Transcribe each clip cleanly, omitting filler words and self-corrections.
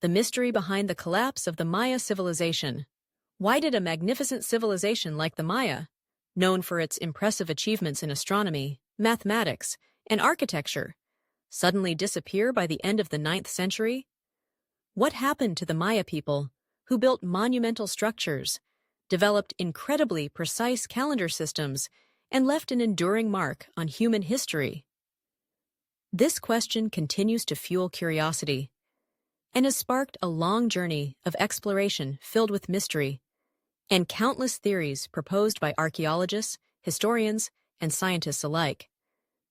the mystery behind the collapse of the Maya civilization. Why did a magnificent civilization like the Maya, known for its impressive achievements in astronomy, mathematics, and architecture, suddenly disappear by the end of the 9th century? What happened to the Maya people, who built monumental structures, developed incredibly precise calendar systems, and left an enduring mark on human history? This question continues to fuel curiosity and has sparked a long journey of exploration filled with mystery and countless theories proposed by archaeologists, historians, and scientists alike.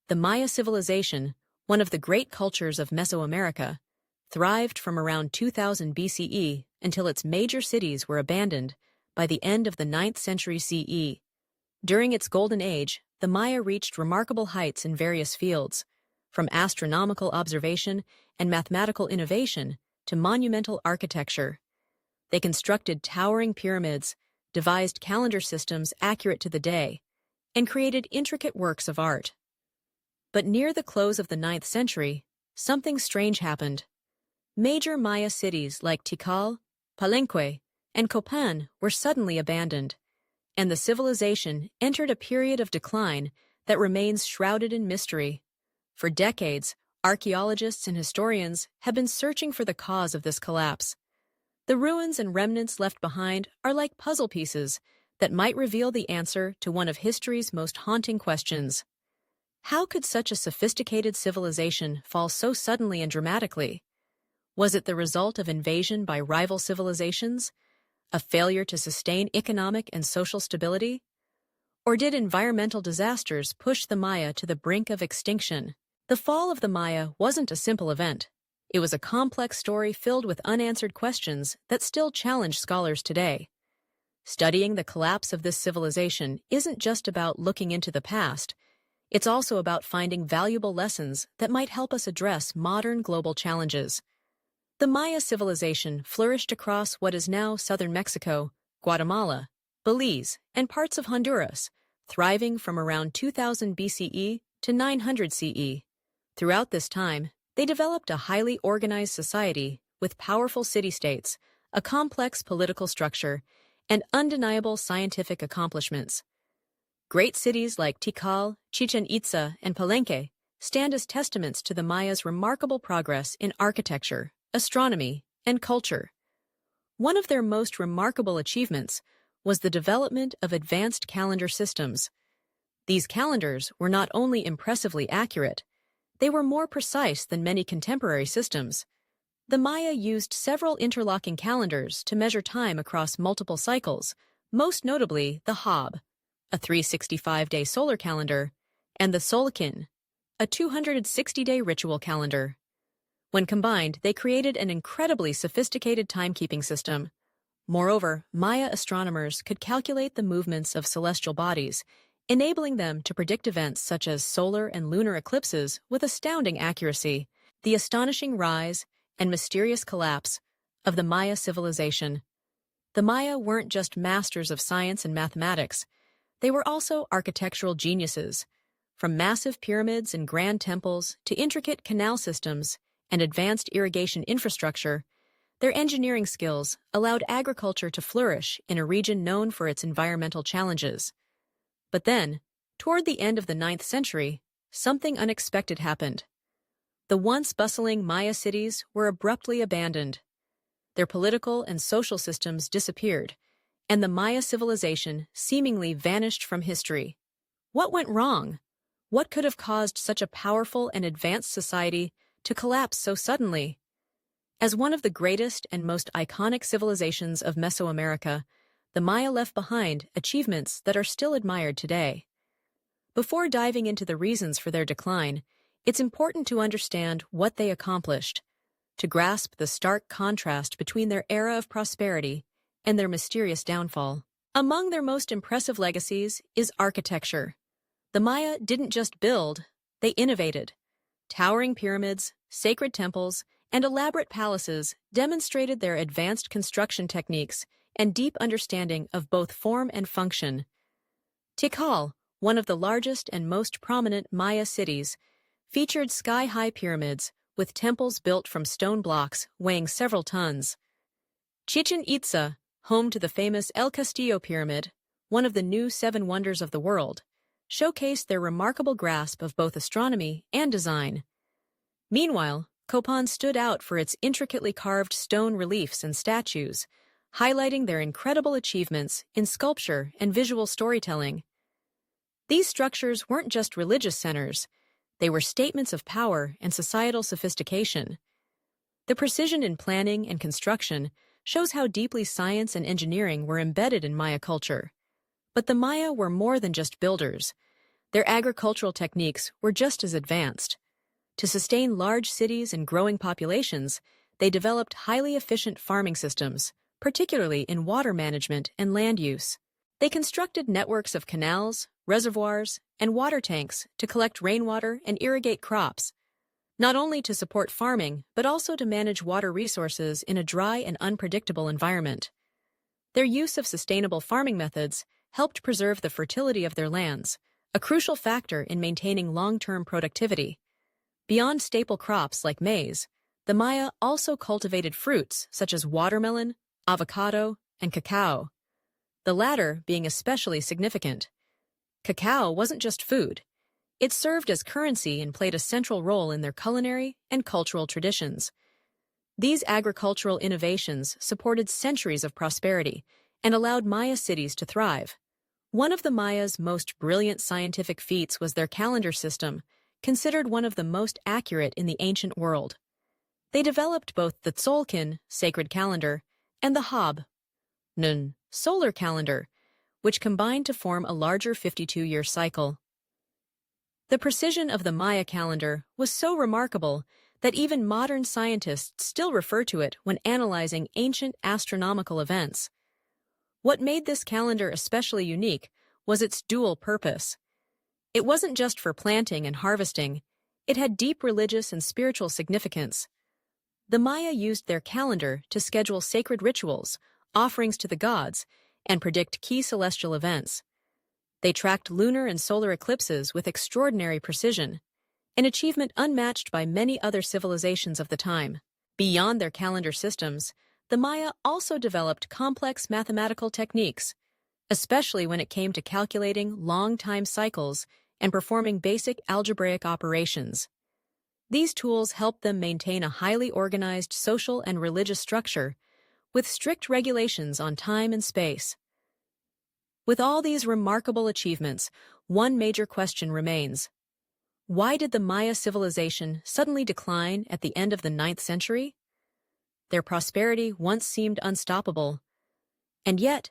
The Maya civilization, one of the great cultures of Mesoamerica, thrived from around 2000 BCE until its major cities were abandoned by the end of the 9th century CE. During its golden age, the Maya reached remarkable heights in various fields, from astronomical observation and mathematical innovation to monumental architecture. They constructed towering pyramids, devised calendar systems accurate to the day, and created intricate works of art. But near the close of the 9th century, something strange happened. Major Maya cities like Tikal, Palenque, and Copan were suddenly abandoned, and the civilization entered a period of decline that remains shrouded in mystery. For decades, archaeologists and historians have been searching for the cause of this collapse. The ruins and remnants left behind are like puzzle pieces that might reveal the answer to one of history's most haunting questions. How could such a sophisticated civilization fall so suddenly and dramatically? Was it the result of invasion by rival civilizations, a failure to sustain economic and social stability? Or did environmental disasters push the Maya to the brink of extinction? The fall of the Maya wasn't a simple event. It was a complex story filled with unanswered questions that still challenge scholars today. Studying the collapse of this civilization isn't just about looking into the past. It's also about finding valuable lessons that might help us address modern global challenges. The Maya civilization flourished across what is now southern Mexico, Guatemala, Belize, and parts of Honduras, thriving from around 2000 BCE to 900 CE. Throughout this time, they developed a highly organized society with powerful city-states, a complex political structure, and undeniable scientific accomplishments. Great cities like Tikal, Chichen Itza, and Palenque stand as testaments to the Maya's remarkable progress in architecture, astronomy, and culture. One of their most remarkable achievements was the development of advanced calendar systems. These calendars were not only impressively accurate, they were more precise than many contemporary systems. The Maya used several interlocking calendars to measure time across multiple cycles, most notably the Hab, a 365-day solar calendar, and the Solkin, a 260-day ritual calendar. When combined, they created an incredibly sophisticated timekeeping system. Moreover, Maya astronomers could calculate the movements of celestial bodies, enabling them to predict events such as solar and lunar eclipses with astounding accuracy. The astonishing rise and mysterious collapse of the Maya civilization. The Maya weren't just masters of science and mathematics, they were also architectural geniuses. From massive pyramids and grand temples to intricate canal systems and advanced irrigation infrastructure, their engineering skills allowed agriculture to flourish in a region known for its environmental challenges. But then, toward the end of the 9th century, something unexpected happened. The once bustling Maya cities were abruptly abandoned. Their political and social systems disappeared, and the Maya civilization seemingly vanished from history. What went wrong? What could have caused such a powerful and advanced society to collapse so suddenly? As one of the greatest and most iconic civilizations of Mesoamerica, the Maya left behind achievements that are still admired today. Before diving into the reasons for their decline, it's important to understand what they accomplished, to grasp the stark contrast between their era of prosperity and their mysterious downfall. Among their most impressive legacies is architecture. The Maya didn't just build, they innovated. Towering pyramids, sacred temples, and elaborate palaces demonstrated their advanced construction techniques and deep understanding of both form and function. Tikal, one of the largest and most prominent Maya cities, featured sky-high pyramids with temples built from stone blocks weighing several tons. Chichen Itza, home to the famous El Castillo Pyramid, one of the new seven wonders of the world, showcased their remarkable grasp of both astronomy and design. Meanwhile, Copan stood out for its intricately carved stone reliefs and statues, highlighting their incredible achievements in sculpture and visual storytelling. These structures weren't just religious centers, they were statements of power and societal sophistication. The precision in planning and construction shows how deeply science and engineering were embedded in Maya culture. But the Maya were more than just builders. Their agricultural techniques were just as advanced. To sustain large cities and growing populations, they developed highly efficient farming systems, particularly in water management and land use. They constructed networks of canals, reservoirs, and water tanks to collect rainwater and irrigate crops, not only to support farming, but also to manage water resources in a dry and unpredictable environment. Their use of sustainable farming methods helped preserve the fertility of their lands, a crucial factor in maintaining long-term productivity. Beyond staple crops like maize, the Maya also cultivated fruits such as watermelon, avocado, and cacao, the latter being especially significant. Cacao wasn't just food. It served as currency and played a central role in their culinary and cultural traditions. These agricultural innovations supported centuries of prosperity and allowed Maya cities to thrive. One of the Mayas' most brilliant scientific feats was their calendar system, considered one of the most accurate in the ancient world. They developed both the Tzolk'in, sacred calendar, and the Hab, Nun, solar calendar, which combined to form a larger 52-year cycle. The precision of the Maya calendar was so remarkable that even modern scientists still refer to it when analyzing ancient astronomical events. What made this calendar especially unique was its dual purpose. It wasn't just for planting and harvesting, it had deep religious and spiritual significance. The Maya used their calendar to schedule sacred rituals, offerings to the gods, and predict key celestial events. They tracked lunar and solar eclipses with extraordinary precision, an achievement unmatched by many other civilizations of the time. Beyond their calendar systems, the Maya also developed complex mathematical techniques, especially when it came to calculating long time cycles and performing basic algebraic operations. These tools helped them maintain a highly organized social and religious structure, with strict regulations on time and space. With all these remarkable achievements, one major question remains. Why did the Maya civilization suddenly decline at the end of the 9th century? Their prosperity once seemed unstoppable. And yet,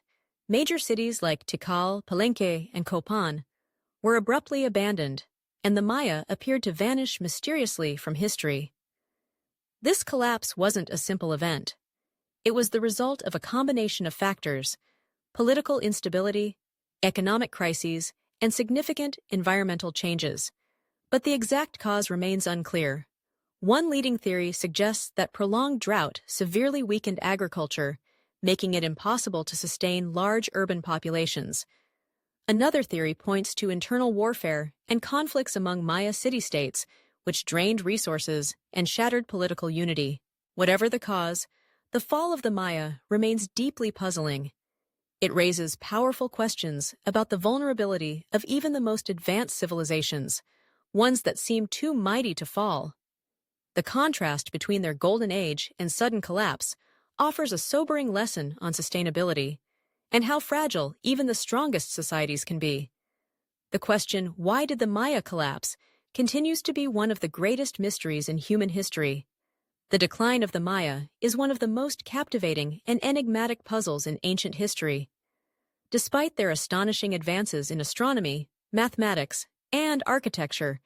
major cities like Tikal, Palenque, and Copan were abruptly abandoned, and the Maya appeared to vanish mysteriously from history. This collapse wasn't a simple event. It was the result of a combination of factors: political instability, economic crises, and significant environmental changes. But the exact cause remains unclear. One leading theory suggests that prolonged drought severely weakened agriculture, making it impossible to sustain large urban populations. Another theory points to internal warfare and conflicts among Maya city-states, which drained resources and shattered political unity. Whatever the cause, the fall of the Maya remains deeply puzzling. It raises powerful questions about the vulnerability of even the most advanced civilizations, ones that seem too mighty to fall. The contrast between their golden age and sudden collapse offers a sobering lesson on sustainability and how fragile even the strongest societies can be. The question, why did the Maya collapse, continues to be one of the greatest mysteries in human history. The decline of the Maya is one of the most captivating and enigmatic puzzles in ancient history. Despite their astonishing advances in astronomy, mathematics, and architecture,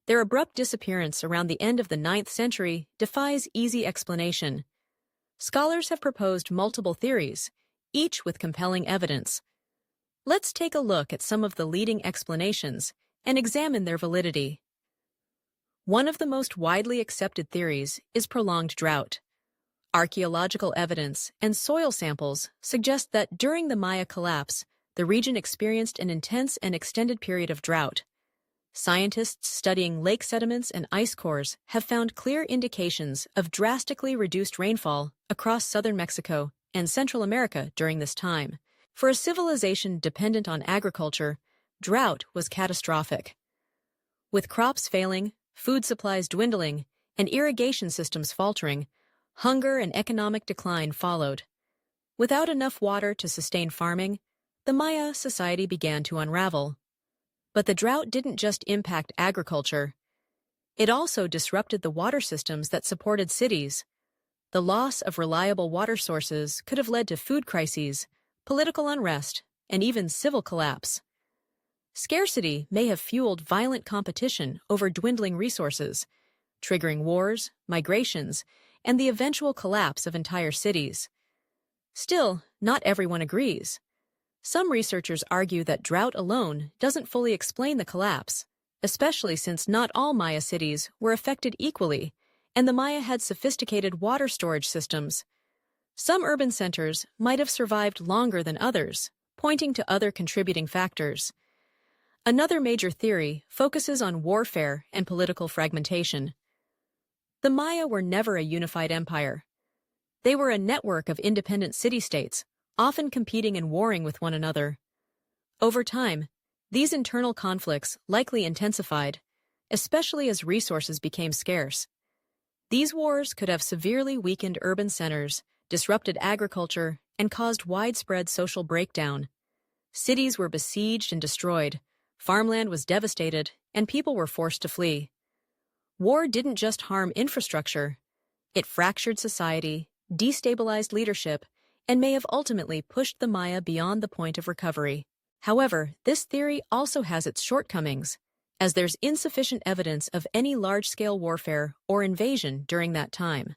their abrupt disappearance around the end of the 9th century defies easy explanation. Scholars have proposed multiple theories, each with compelling evidence. Let's take a look at some of the leading explanations and examine their validity. One of the most widely accepted theories is prolonged drought. Archaeological evidence and soil samples suggest that during the Maya collapse, the region experienced an intense and extended period of drought. Scientists studying lake sediments and ice cores have found clear indications of drastically reduced rainfall across southern Mexico and Central America during this time. For a civilization dependent on agriculture, drought was catastrophic. With crops failing, food supplies dwindling, and irrigation systems faltering, hunger and economic decline followed. Without enough water to sustain farming, the Maya society began to unravel. But the drought didn't just impact agriculture. It also disrupted the water systems that supported cities. The loss of reliable water sources could have led to food crises, political unrest, and even civil collapse. Scarcity may have fueled violent competition over dwindling resources, triggering wars, migrations, and the eventual collapse of entire cities. Still, not everyone agrees. Some researchers argue that drought alone doesn't fully explain the collapse, especially since not all Maya cities were affected equally, and the Maya had sophisticated water storage systems. Some urban centers might have survived longer than others, pointing to other contributing factors. Another major theory focuses on warfare and political fragmentation. The Maya were never a unified empire. They were a network of independent city-states, often competing and warring with one another. Over time, these internal conflicts likely intensified, especially as resources became scarce. These wars could have severely weakened urban centers, disrupted agriculture, and caused widespread social breakdown. Cities were besieged and destroyed, farmland was devastated, and people were forced to flee. War didn't just harm infrastructure. It fractured society, destabilized leadership, and may have ultimately pushed the Maya beyond the point of recovery. However, this theory also has its shortcomings, as there's insufficient evidence of any large-scale warfare or invasion during that time.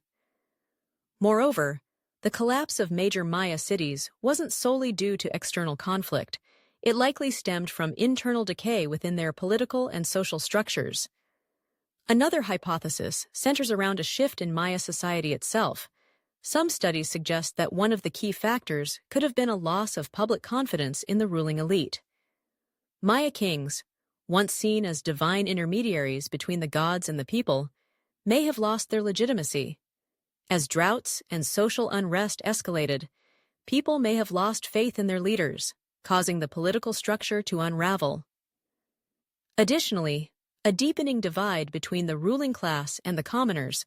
Moreover, the collapse of major Maya cities wasn't solely due to external conflict. It likely stemmed from internal decay within their political and social structures. Another hypothesis centers around a shift in Maya society itself. Some studies suggest that one of the key factors could have been a loss of public confidence in the ruling elite. Maya kings, once seen as divine intermediaries between the gods and the people, may have lost their legitimacy. As droughts and social unrest escalated, people may have lost faith in their leaders, causing the political structure to unravel. Additionally, a deepening divide between the ruling class and the commoners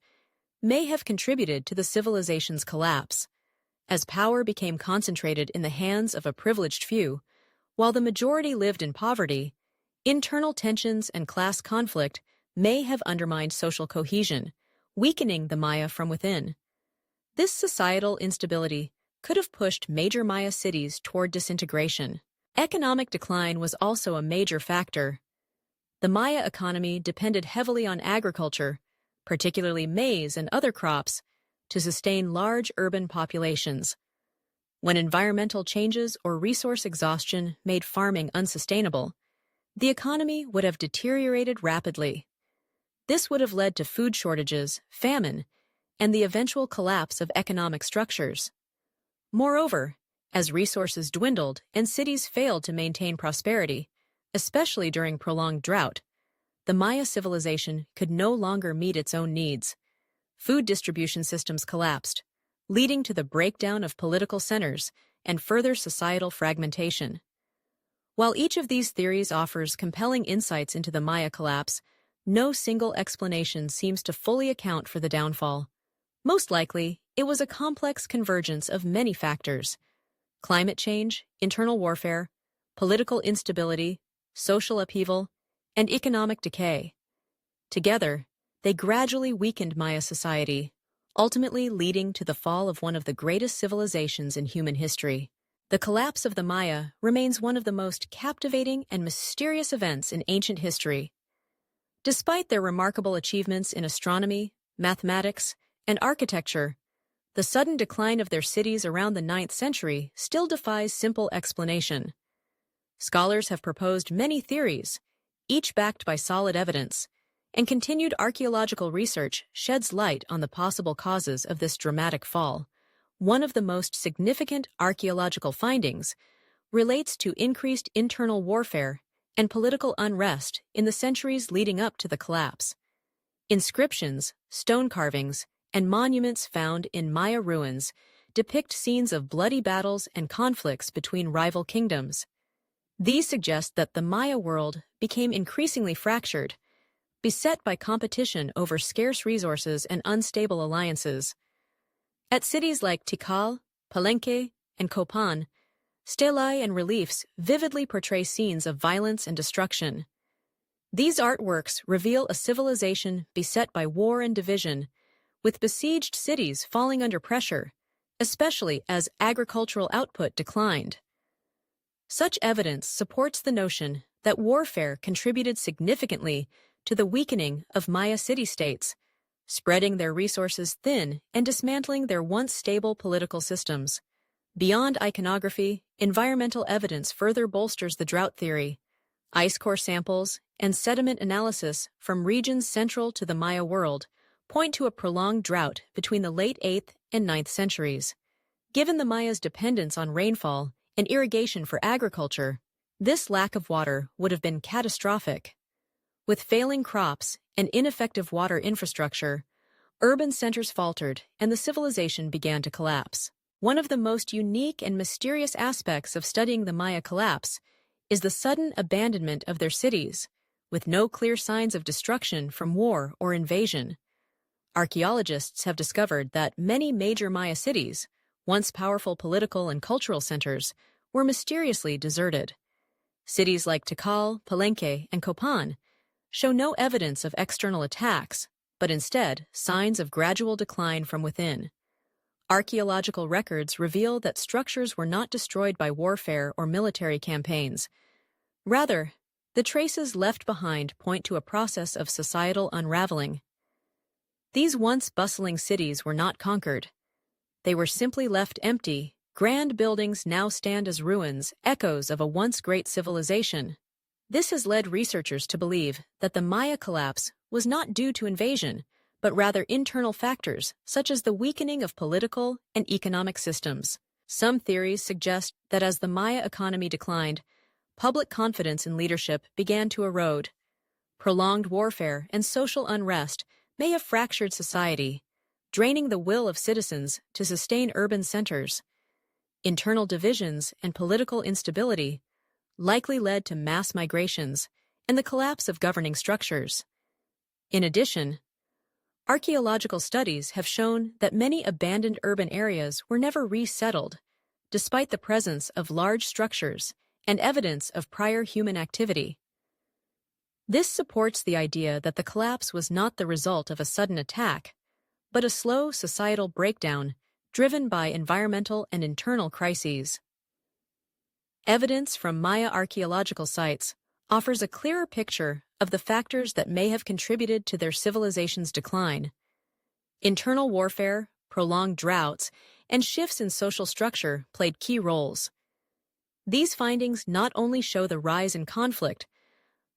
may have contributed to the civilization's collapse, as power became concentrated in the hands of a privileged few, while the majority lived in poverty. Internal tensions and class conflict may have undermined social cohesion, weakening the Maya from within. This societal instability could have pushed major Maya cities toward disintegration. Economic decline was also a major factor. The Maya economy depended heavily on agriculture, particularly maize and other crops, to sustain large urban populations. When environmental changes or resource exhaustion made farming unsustainable, the economy would have deteriorated rapidly. This would have led to food shortages, famine, and the eventual collapse of economic structures. Moreover, as resources dwindled and cities failed to maintain prosperity, especially during prolonged drought, the Maya civilization could no longer meet its own needs. Food distribution systems collapsed, leading to the breakdown of political centers and further societal fragmentation. While each of these theories offers compelling insights into the Maya collapse, no single explanation seems to fully account for the downfall. Most likely, it was a complex convergence of many factors: climate change, internal warfare, political instability, social upheaval, and economic decay. Together, they gradually weakened Maya society, ultimately leading to the fall of one of the greatest civilizations in human history. The collapse of the Maya remains one of the most captivating and mysterious events in ancient history. Despite their remarkable achievements in astronomy, mathematics, and architecture, the sudden decline of their cities around the 9th century still defies simple explanation. Scholars have proposed many theories, each backed by solid evidence, and continued archaeological research sheds light on the possible causes of this dramatic fall. One of the most significant archaeological findings relates to increased internal warfare and political unrest in the centuries leading up to the collapse. Inscriptions, stone carvings, and monuments found in Maya ruins depict scenes of bloody battles and conflicts between rival kingdoms. These suggest that the Maya world became increasingly fractured, beset by competition over scarce resources and unstable alliances. At cities like Tikal, Palenque, and Copan, stelae and reliefs vividly portray scenes of violence and destruction. These artworks reveal a civilization beset by war and division, with besieged cities falling under pressure, especially as agricultural output declined. Such evidence supports the notion that warfare contributed significantly to the weakening of Maya city-states, spreading their resources thin and dismantling their once stable political systems. Beyond iconography, environmental evidence further bolsters the drought theory. Ice core samples and sediment analysis from regions central to the Maya world point to a prolonged drought between the late 8th and 9th centuries. Given the Maya's dependence on rainfall and irrigation for agriculture, this lack of water would have been catastrophic. With failing crops and ineffective water infrastructure, urban centers faltered and the civilization began to collapse. One of the most unique and mysterious aspects of studying the Maya collapse is the sudden abandonment of their cities, with no clear signs of destruction from war or invasion. Archaeologists have discovered that many major Maya cities, once powerful political and cultural centers, were mysteriously deserted. Cities like Tikal, Palenque, and Copan show no evidence of external attacks, but instead signs of gradual decline from within. Archaeological records reveal that structures were not destroyed by warfare or military campaigns. Rather, the traces left behind point to a process of societal unraveling. These once bustling cities were not conquered. They were simply left empty. Grand buildings now stand as ruins, echoes of a once great civilization. This has led researchers to believe that the Maya collapse was not due to invasion, but rather internal factors such as the weakening of political and economic systems. Some theories suggest that as the Maya economy declined, public confidence in leadership began to erode. Prolonged warfare and social unrest may have fractured society, draining the will of citizens to sustain urban centers. Internal divisions and political instability likely led to mass migrations and the collapse of governing structures. In addition, archaeological studies have shown that many abandoned urban areas were never resettled, despite the presence of large structures and evidence of prior human activity. This supports the idea that the collapse was not the result of a sudden attack, but a slow societal breakdown driven by environmental and internal crises. Evidence from Maya archaeological sites offers a clearer picture of the factors that may have contributed to their civilization's decline. Internal warfare, prolonged droughts, and shifts in social structure played key roles. These findings not only show the rise in conflict,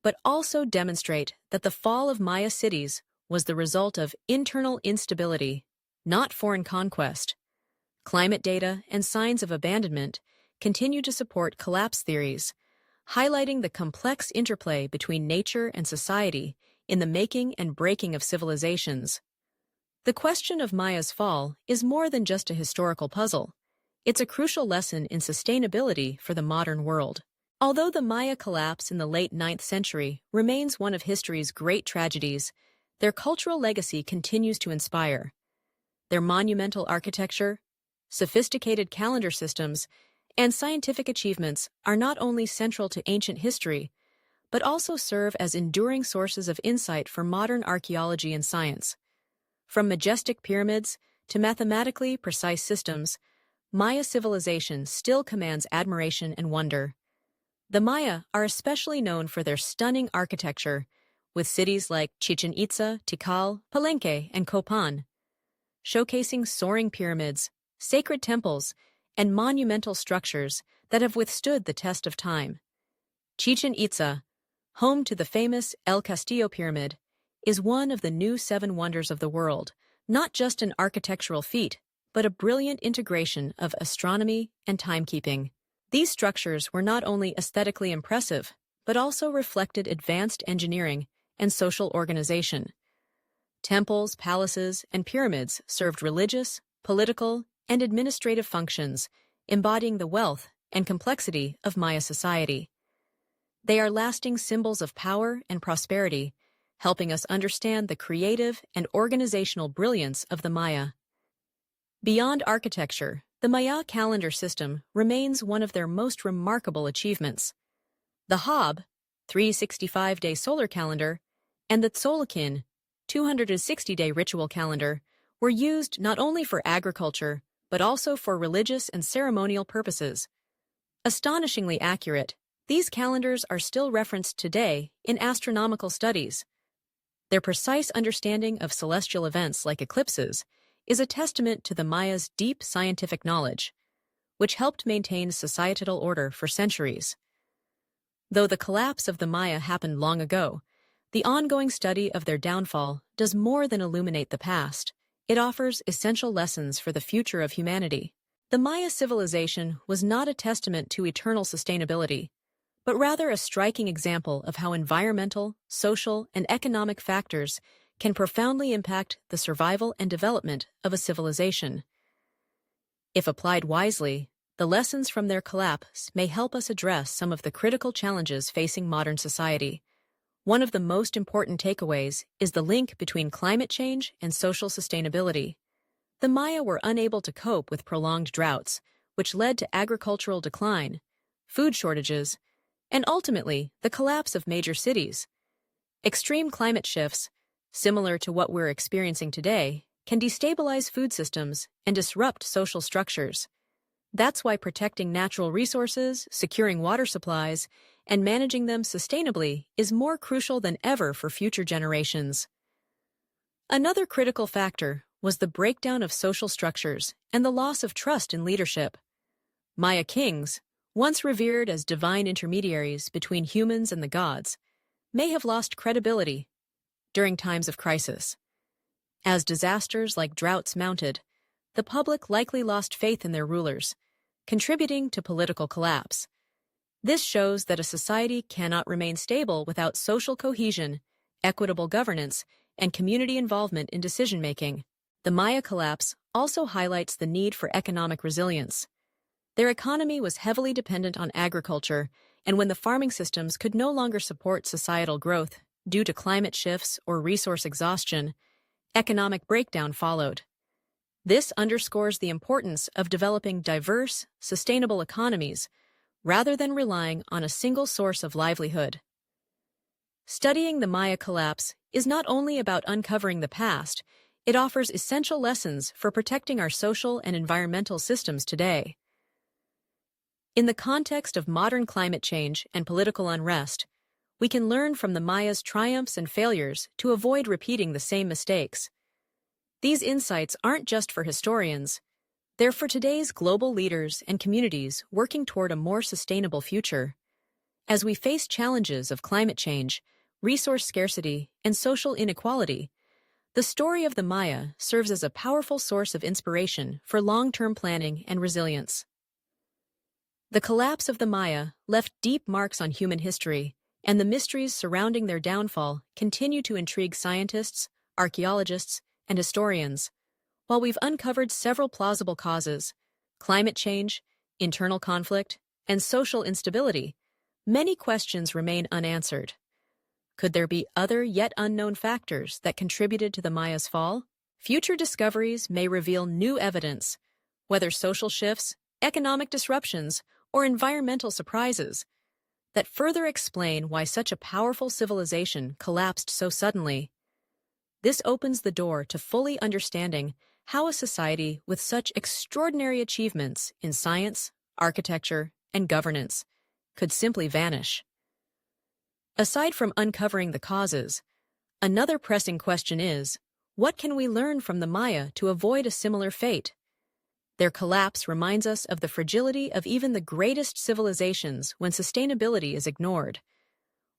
but also demonstrate that the fall of Maya cities was the result of internal instability, not foreign conquest. Climate data and signs of abandonment continue to support collapse theories, highlighting the complex interplay between nature and society in the making and breaking of civilizations. The question of Maya's fall is more than just a historical puzzle. It's a crucial lesson in sustainability for the modern world. Although the Maya collapse in the late 9th century remains one of history's great tragedies, their cultural legacy continues to inspire. Their monumental architecture, sophisticated calendar systems, and scientific achievements are not only central to ancient history, but also serve as enduring sources of insight for modern archaeology and science. From majestic pyramids to mathematically precise systems, Maya civilization still commands admiration and wonder. The Maya are especially known for their stunning architecture, with cities like Chichen Itza, Tikal, Palenque, and Copan, showcasing soaring pyramids, sacred temples, and monumental structures that have withstood the test of time. Chichen Itza, home to the famous El Castillo Pyramid, is one of the new 7 wonders of the world, not just an architectural feat, but a brilliant integration of astronomy and timekeeping. These structures were not only aesthetically impressive, but also reflected advanced engineering and social organization. Temples, palaces, and pyramids served religious, political, and administrative functions, embodying the wealth and complexity of Maya society. They are lasting symbols of power and prosperity, helping us understand the creative and organizational brilliance of the Maya. Beyond architecture, the Maya calendar system remains one of their most remarkable achievements. The Hab, 365-day solar calendar, and the Tzolk'in, 260-day ritual calendar, were used not only for agriculture, but also for religious and ceremonial purposes. Astonishingly accurate, these calendars are still referenced today in astronomical studies. Their precise understanding of celestial events like eclipses is a testament to the Maya's deep scientific knowledge, which helped maintain societal order for centuries. Though the collapse of the Maya happened long ago, the ongoing study of their downfall does more than illuminate the past. It offers essential lessons for the future of humanity. The Maya civilization was not a testament to eternal sustainability, but rather a striking example of how environmental, social, and economic factors can profoundly impact the survival and development of a civilization. If applied wisely, the lessons from their collapse may help us address some of the critical challenges facing modern society. One of the most important takeaways is the link between climate change and social sustainability. The Maya were unable to cope with prolonged droughts, which led to agricultural decline, food shortages, and ultimately the collapse of major cities. Extreme climate shifts, similar to what we're experiencing today, can destabilize food systems and disrupt social structures. That's why protecting natural resources, securing water supplies, and managing them sustainably is more crucial than ever for future generations. Another critical factor was the breakdown of social structures and the loss of trust in leadership. Maya kings, once revered as divine intermediaries between humans and the gods, may have lost credibility during times of crisis. As disasters like droughts mounted, the public likely lost faith in their rulers, contributing to political collapse. This shows that a society cannot remain stable without social cohesion, equitable governance, and community involvement in decision-making. The Maya collapse also highlights the need for economic resilience. Their economy was heavily dependent on agriculture, and when the farming systems could no longer support societal growth due to climate shifts or resource exhaustion, economic breakdown followed. This underscores the importance of developing diverse, sustainable economies rather than relying on a single source of livelihood. Studying the Maya collapse is not only about uncovering the past, it offers essential lessons for protecting our social and environmental systems today. In the context of modern climate change and political unrest, we can learn from the Maya's triumphs and failures to avoid repeating the same mistakes. These insights aren't just for historians, they're for today's global leaders and communities working toward a more sustainable future. As we face challenges of climate change, resource scarcity, and social inequality, the story of the Maya serves as a powerful source of inspiration for long-term planning and resilience. The collapse of the Maya left deep marks on human history, and the mysteries surrounding their downfall continue to intrigue scientists, archaeologists, and historians. While we've uncovered several plausible causes, climate change, internal conflict, and social instability, many questions remain unanswered. Could there be other yet unknown factors that contributed to the Maya's fall? Future discoveries may reveal new evidence, whether social shifts, economic disruptions, or environmental surprises, that further explain why such a powerful civilization collapsed so suddenly. This opens the door to fully understanding how a society with such extraordinary achievements in science, architecture, and governance could simply vanish. Aside from uncovering the causes, another pressing question is, what can we learn from the Maya to avoid a similar fate? Their collapse reminds us of the fragility of even the greatest civilizations when sustainability is ignored.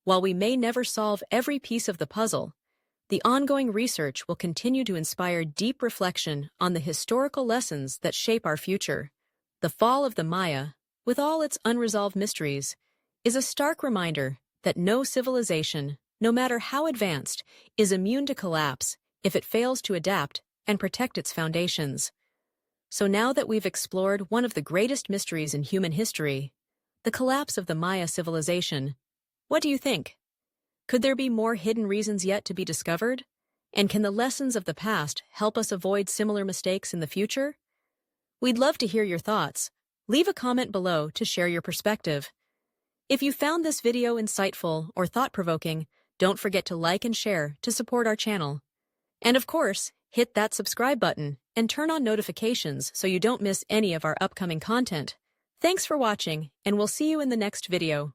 While we may never solve every piece of the puzzle, the ongoing research will continue to inspire deep reflection on the historical lessons that shape our future. The fall of the Maya, with all its unresolved mysteries, is a stark reminder that no civilization, no matter how advanced, is immune to collapse if it fails to adapt and protect its foundations. So now that we've explored one of the greatest mysteries in human history, the collapse of the Maya civilization, what do you think? Could there be more hidden reasons yet to be discovered? And can the lessons of the past help us avoid similar mistakes in the future? We'd love to hear your thoughts. Leave a comment below to share your perspective. If you found this video insightful or thought-provoking, don't forget to like and share to support our channel. And of course, hit that subscribe button and turn on notifications so you don't miss any of our upcoming content. Thanks for watching, and we'll see you in the next video.